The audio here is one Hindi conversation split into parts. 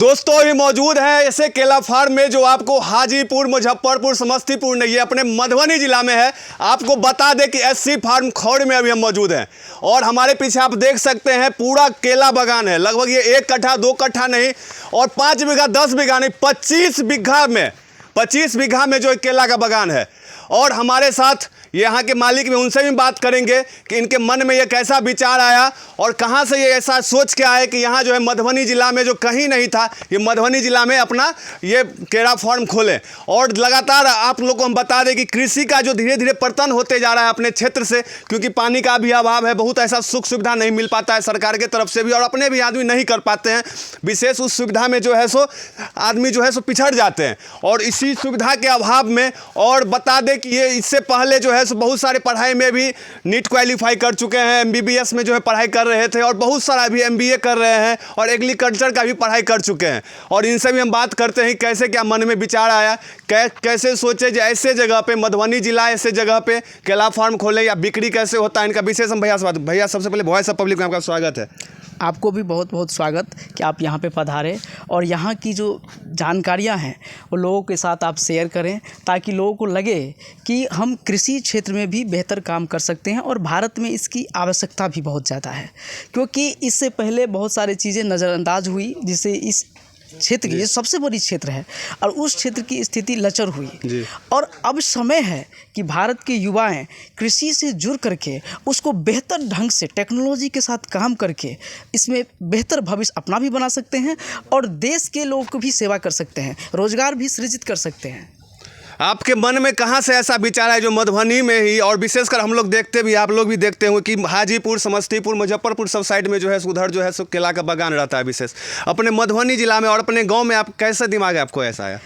दोस्तों ये मौजूद है ऐसे केला फार्म में जो आपको हाजीपुर, मुजफ्फरपुर, समस्तीपुर नहीं, ये अपने मधुबनी जिला में है। आपको बता दें कि एससी फार्म खौड़ में अभी हम मौजूद हैं और हमारे पीछे आप देख सकते हैं पूरा केला बागान है। लगभग ये 1 कट्ठा 2 कट्ठा नहीं और 5 बीघा 10 बीघा नहीं 25 बीघा में जो केला का बागान है। और हमारे साथ यहाँ के मालिक में, उनसे भी बात करेंगे कि इनके मन में ये कैसा विचार आया और कहाँ से ये ऐसा सोच के आए कि यहाँ जो है मधुबनी ज़िला में जो कहीं नहीं था, ये मधुबनी ज़िला में अपना ये केला फार्म खोले। और लगातार आप लोगों को हम बता दें कि कृषि का जो धीरे धीरे पतन होते जा रहा है अपने क्षेत्र से, क्योंकि पानी का भी अभाव है, बहुत ऐसा सुख सुविधा नहीं मिल पाता है सरकार की तरफ से भी, और अपने भी आदमी नहीं कर पाते हैं विशेष उस सुविधा में जो है सो आदमी जो है सो पिछड़ जाते हैं। और इसी सुविधा के अभाव में, और बता दें कि ये इससे पहले जो है बहुत सारे पढ़ाई में भी नीट क्वालिफाई कर चुके हैं, MBBS में जो है पढ़ाई कर रहे थे और बहुत सारा अभी MBA कर रहे हैं और एग्रीकल्चर का भी पढ़ाई कर चुके हैं। और इनसे भी हम बात करते हैं कैसे क्या मन में विचार आया, कैसे सोचे जो ऐसे जगह पे मधुबनी जिला ऐसे जगह पे केला फार्म खोलें या बिक्री कैसे होता है, इनका विशेष हम भैया से बात। भैया सबसे पहले वॉइस ऑफ पब्लिक में आपका स्वागत है। आपको भी बहुत बहुत स्वागत कि आप यहाँ पे पधारें और यहाँ की जो जानकारियाँ हैं वो लोगों के साथ आप शेयर करें, ताकि लोगों को लगे कि हम कृषि क्षेत्र में भी बेहतर काम कर सकते हैं। और भारत में इसकी आवश्यकता भी बहुत ज़्यादा है, क्योंकि इससे पहले बहुत सारी चीज़ें नज़रअंदाज हुई, जिससे इस क्षेत्र की, ये सबसे बड़ी क्षेत्र है और उस क्षेत्र की स्थिति लचर हुई। और अब समय है कि भारत के युवाएं कृषि से जुड़ करके उसको बेहतर ढंग से टेक्नोलॉजी के साथ काम करके इसमें बेहतर भविष्य अपना भी बना सकते हैं और देश के लोगों को भी सेवा कर सकते हैं, रोजगार भी सृजित कर सकते हैं। आपके मन में कहाँ से ऐसा विचार है जो मधुबनी में ही, और विशेषकर हम लोग देखते भी, आप लोग भी देखते होंगे कि हाजीपुर, समस्तीपुर, मुजफ्फरपुर सब साइड में जो है उधर जो है सो केला का बागान रहता है विशेष। अपने मधुबनी जिला में और अपने गांव में आप कैसे दिमाग है आपको ऐसा आया?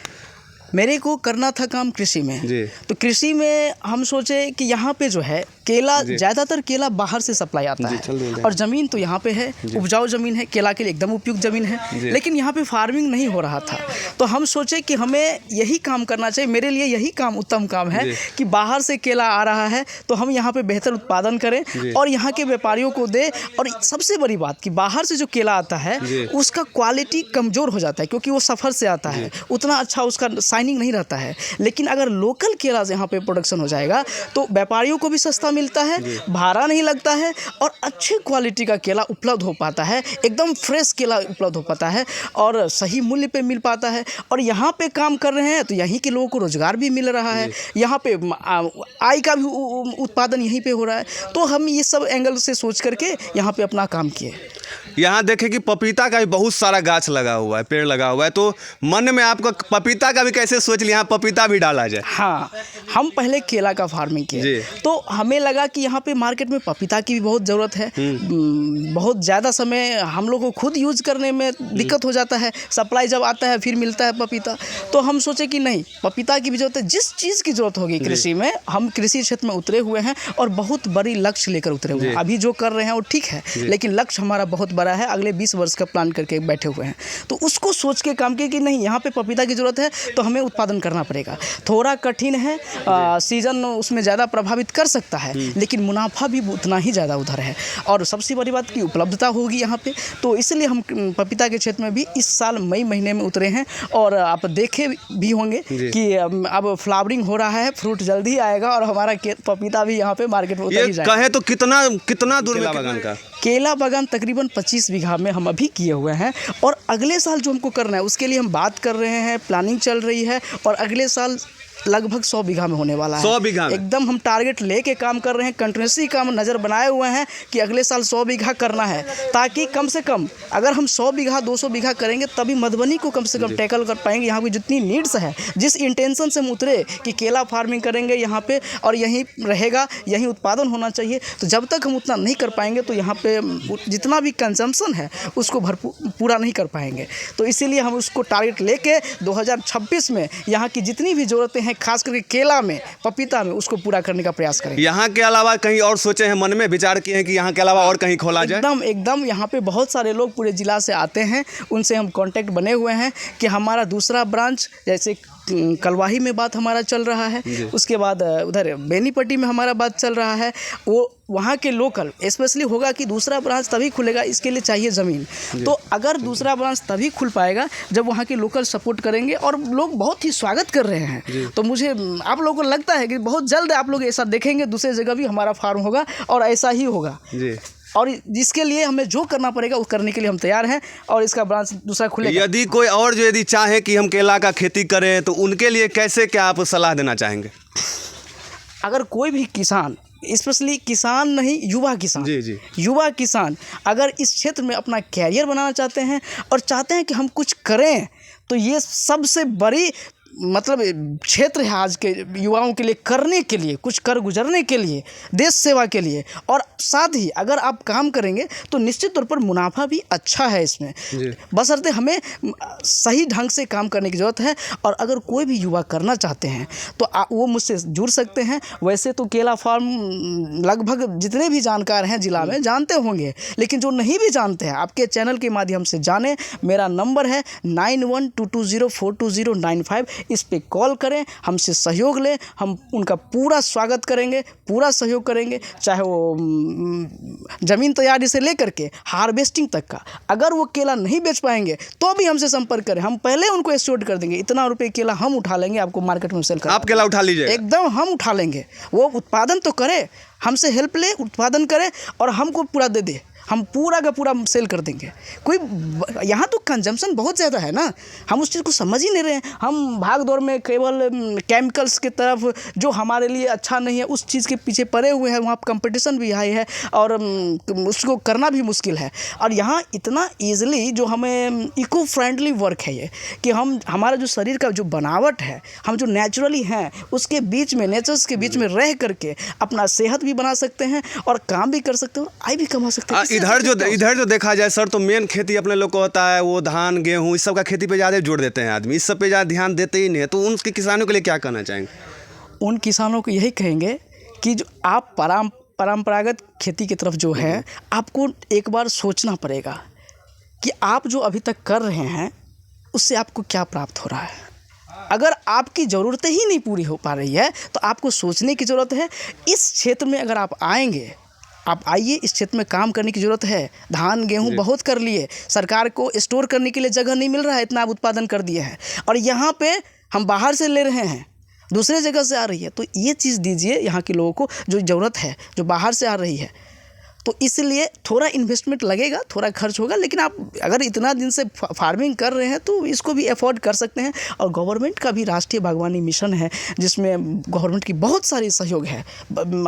मेरे को करना था काम कृषि में जी। तो कृषि में हम सोचे कि यहाँ पे जो है केला, ज़्यादातर केला बाहर से सप्लाई आता है और ज़मीन तो यहाँ पे है, उपजाऊ ज़मीन है, केला के लिए एकदम उपयुक्त ज़मीन है, लेकिन यहाँ पे फार्मिंग नहीं हो रहा था। तो हम सोचे कि हमें यही काम करना चाहिए, मेरे लिए यही काम उत्तम काम है कि बाहर से केला आ रहा है तो हम यहाँ पे बेहतर उत्पादन करें और यहाँ के व्यापारियों को दें। और सबसे बड़ी बात कि बाहर से जो केला आता है उसका क्वालिटी कमज़ोर हो जाता है, क्योंकि वो सफ़र से आता है, उतना अच्छा उसका शाइनिंग नहीं रहता है। लेकिन अगर लोकल केला यहाँ पे प्रोडक्शन हो जाएगा तो व्यापारियों को भी सस्ता मिलता है, भाड़ा नहीं लगता है और अच्छी क्वालिटी का केला उपलब्ध हो पाता है, एकदम फ्रेश केला उपलब्ध हो पाता है और सही मूल्य पे मिल पाता है। और यहाँ पे काम कर रहे हैं तो यहीं के लोगों को रोजगार भी मिल रहा है, यहाँ पे आय का भी उत्पादन यहीं पे हो रहा है। तो हम ये सब एंगल से सोच करके यहाँ पे अपना काम किए। यहाँ देखें कि पपीता का भी बहुत सारा गाछ लगा हुआ है, पेड़ लगा हुआ है, तो मन में आपको पपीता का भी कैसे सोच लिया पपीता भी डाला जाए? हाँ, हम पहले केला का फार्मिंग किए तो हमें लगा कि यहाँ पे मार्केट में पपीता की भी बहुत ज़रूरत है। बहुत ज़्यादा समय हम लोग को खुद यूज़ करने में दिक्कत हो जाता है, सप्लाई जब आता है फिर मिलता है पपीता। तो हम सोचे कि नहीं, पपीता की भी ज़रूरत है। जिस चीज़ की ज़रूरत होगी कृषि में, हम कृषि क्षेत्र में उतरे हुए हैं और बहुत बड़ी लक्ष्य लेकर उतरे हुए हैं। अभी जो कर रहे हैं वो ठीक है, लेकिन लक्ष्य हमारा बहुत बड़ा है, अगले 20 वर्ष का प्लान करके बैठे हुए हैं। तो उसको सोच के काम किए कि नहीं, यहाँ पे पपीता की ज़रूरत है तो हमें उत्पादन करना पड़ेगा। थोड़ा कठिन है, सीज़न उसमें ज़्यादा प्रभावित कर सकता है, लेकिन मुनाफा भी उतना ही ज़्यादा उधर है और सबसे बड़ी बात की उपलब्धता होगी यहाँ पे। तो इसलिए हम पपीता के क्षेत्र में भी इस साल मई महीने में उतरे हैं। और आप देखे भी होंगे कि अब फ्लावरिंग हो रहा है, फ्रूट जल्दी आएगा और हमारा पपीता भी यहाँ पे मार्केट में उतर ही जाएगा। कहे तो कितना दूर में बागान का? केला बागान तकरीबन 25 बीघा में हम अभी किए हुए हैं और अगले साल जो हमको करना है उसके लिए हम बात कर रहे हैं, प्लानिंग चल रही है और अगले साल लगभग 100 बीघा में होने वाला है। 100 बीघा में एकदम हम टारगेट लेके काम कर रहे हैं, कंटिन्यूसली काम नज़र बनाए हुए हैं कि अगले साल 100 बीघा करना है, ताकि कम से कम अगर हम 100 बीघा 200 बीघा करेंगे तभी मधुबनी को कम से कम टैकल कर पाएंगे। यहाँ की जितनी नीड्स है, जिस इंटेंशन से हम उतरे कि केला फार्मिंग करेंगे यहाँ पे और यहीं रहेगा, यहीं उत्पादन होना चाहिए, तो जब तक हम उतना नहीं कर पाएंगे तो यहाँ पे जितना भी कंजम्पशन है उसको पूरा नहीं कर पाएंगे। तो इसीलिए हम उसको टारगेट लेके 2026 में यहाँ की जितनी भी ज़रूरतें हैं, खास करके केला में, पपीता में, उसको पूरा करने का प्रयास करेंगे। यहाँ के अलावा कहीं और सोचे हैं, मन में विचार किए हैं कि यहाँ के अलावा और कहीं खोला जाए? एकदम यहाँ पे बहुत सारे लोग पूरे ज़िला से आते हैं, उनसे हम कांटेक्ट बने हुए हैं कि हमारा दूसरा ब्रांच, जैसे कलवाही में बात हमारा चल रहा है, उसके बाद उधर बेनीपट्टी में हमारा बात चल रहा है, वो वहाँ के लोकल स्पेशली होगा कि दूसरा ब्रांच तभी खुलेगा, इसके लिए चाहिए ज़मीन। तो अगर दूसरा ब्रांच तभी खुल पाएगा जब वहाँ के लोकल सपोर्ट करेंगे, और लोग बहुत ही स्वागत कर रहे हैं। तो मुझे आप लोगों को लगता है कि बहुत जल्द आप लोग ऐसा देखेंगे, दूसरी जगह भी हमारा फार्म होगा और ऐसा ही होगा जी। और जिसके लिए हमें जो करना पड़ेगा वो करने के लिए हम तैयार हैं, और इसका ब्रांच दूसरा खुलेगा। यदि कोई और जो यदि चाहे कि हम केला का खेती करें तो उनके लिए कैसे क्या आप सलाह देना चाहेंगे? अगर कोई भी किसान, स्पेशली किसान नहीं, युवा किसान, जी। युवा किसान अगर इस क्षेत्र में अपना कैरियर बनाना चाहते हैं और चाहते हैं कि हम कुछ करें, तो ये सबसे बड़ी मतलब क्षेत्र है आज के युवाओं के लिए, करने के लिए, कुछ कर गुजरने के लिए, देश सेवा के लिए। और साथ ही अगर आप काम करेंगे तो निश्चित तौर पर मुनाफा भी अच्छा है इसमें, बशर्ते हमें सही ढंग से काम करने की ज़रूरत है। और अगर कोई भी युवा करना चाहते हैं तो वो मुझसे जुड़ सकते हैं। वैसे तो केला फार्म लगभग जितने भी जानकार हैं ज़िला में जानते होंगे, लेकिन जो नहीं भी जानते हैं आपके चैनल के माध्यम से जाने। मेरा नंबर है 9122042095। इस पे कॉल करें, हमसे सहयोग लें, हम उनका पूरा स्वागत करेंगे, पूरा सहयोग करेंगे, चाहे वो ज़मीन तैयारी से लेकर के हार्वेस्टिंग तक का। अगर वो केला नहीं बेच पाएंगे तो भी हमसे संपर्क करें, हम पहले उनको एश्योर्ड कर देंगे इतना रुपये केला हम उठा लेंगे, आपको मार्केट में सेल कर। आप केला उठा लीजिए, एकदम हम उठा लेंगे। वो उत्पादन तो करे, हमसे हेल्प ले, उत्पादन करे और हमको पूरा दे दे, हम पूरा का पूरा सेल कर देंगे। कोई यहाँ तो कंजम्पशन बहुत ज़्यादा है ना, हम उस चीज़ को समझ ही नहीं रहे हैं। हम भाग दौड़ में केवल केमिकल्स की तरफ, जो हमारे लिए अच्छा नहीं है, उस चीज़ के पीछे पड़े हुए हैं। वहाँ कंपटीशन भी हाई है और उसको करना भी मुश्किल है। और यहाँ इतना ईजिली जो हमें इको फ्रेंडली वर्क है ये, कि हम हमारा जो शरीर का जो बनावट है, हम जो नेचुरली हैं उसके बीच में, नेचर्स के बीच में रह करके अपना सेहत भी बना सकते हैं और काम भी कर सकते हो, आय भी कमा सकते हैं। इधर जो देखा जाए सर, तो मेन खेती अपने लोग को होता है वो धान गेहूँ, इस सब का खेती पे ज़्यादा जोर देते हैं आदमी, इस सब पे ज़्यादा ध्यान देते ही नहीं है। तो उनके किसानों के लिए क्या कहना चाहेंगे? उन किसानों को यही कहेंगे कि जो आप परंपरागत खेती की तरफ जो है, आपको एक बार सोचना पड़ेगा कि आप जो अभी तक कर रहे हैं उससे आपको क्या प्राप्त हो रहा है। अगर आपकी ज़रूरतें ही नहीं पूरी हो पा रही है तो आपको सोचने की ज़रूरत है। इस क्षेत्र में अगर आप आएंगे, आप आइए, इस क्षेत्र में काम करने की ज़रूरत है। धान गेहूँ बहुत कर लिए, सरकार को स्टोर करने के लिए जगह नहीं मिल रहा है, इतना आप उत्पादन कर दिए हैं, और यहाँ पे हम बाहर से ले रहे हैं, दूसरे जगह से आ रही है। तो ये चीज़ दीजिए यहाँ के लोगों को जो ज़रूरत है, जो बाहर से आ रही है। तो इसलिए थोड़ा इन्वेस्टमेंट लगेगा, थोड़ा खर्च होगा, लेकिन आप अगर इतना दिन से फार्मिंग कर रहे हैं तो इसको भी अफोर्ड कर सकते हैं। और गवर्नमेंट का भी राष्ट्रीय बागवानी मिशन है, जिसमें गवर्नमेंट की बहुत सारी सहयोग है,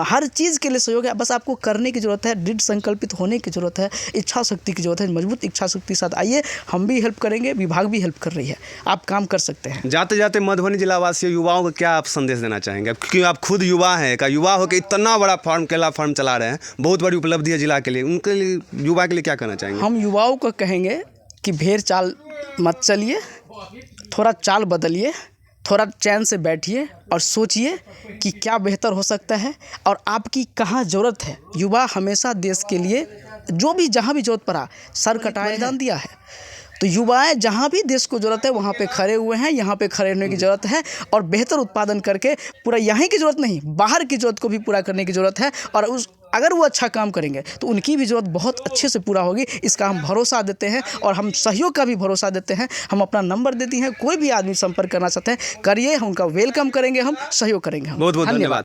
हर चीज़ के लिए सहयोग है। बस आपको करने की ज़रूरत है, दृढ़ संकल्पित होने की ज़रूरत है, इच्छा शक्ति की ज़रूरत है। मजबूत इच्छा शक्ति के साथ आइए, हम भी हेल्प करेंगे, विभाग भी हेल्प कर रही है, आप काम कर सकते हैं। जाते जाते मधुबनी जिला वासियों युवाओं को क्या आप संदेश देना चाहेंगे? क्योंकि आप खुद युवा हैं, का युवा होकर इतना बड़ा केला फार्म चला रहे हैं, बहुत बड़ी उपलब्धि है जिला के लिए, उनके लिए, युवा के लिए क्या कहना चाहेंगे? हम युवाओं को कहेंगे कि भेड़ चाल मत चलिए, थोड़ा चाल बदलिए, थोड़ा चैन से बैठिए और सोचिए कि क्या बेहतर हो सकता है और आपकी कहाँ ज़रूरत है। युवा हमेशा देश के लिए जो भी जहाँ भी ज़रूरत पड़ा सर कटाए मैदान दिया है। तो युवाएं जहाँ भी देश को ज़रूरत है वहाँ पे खड़े हुए हैं, यहाँ पे खड़े होने की ज़रूरत है और बेहतर उत्पादन करके पूरा यहाँ की ज़रूरत नहीं, बाहर की ज़रूरत को भी पूरा करने की ज़रूरत है। और अगर वो अच्छा काम करेंगे तो उनकी भी ज़रूरत बहुत अच्छे से पूरा होगी, इसका हम भरोसा देते हैं और हम सहयोग का भी भरोसा देते हैं। हम अपना नंबर देते हैं, कोई भी आदमी संपर्क करना चाहते हैं करिए, हम उनका वेलकम करेंगे, हम सहयोग करेंगे। हम बहुत बहुत धन्यवाद।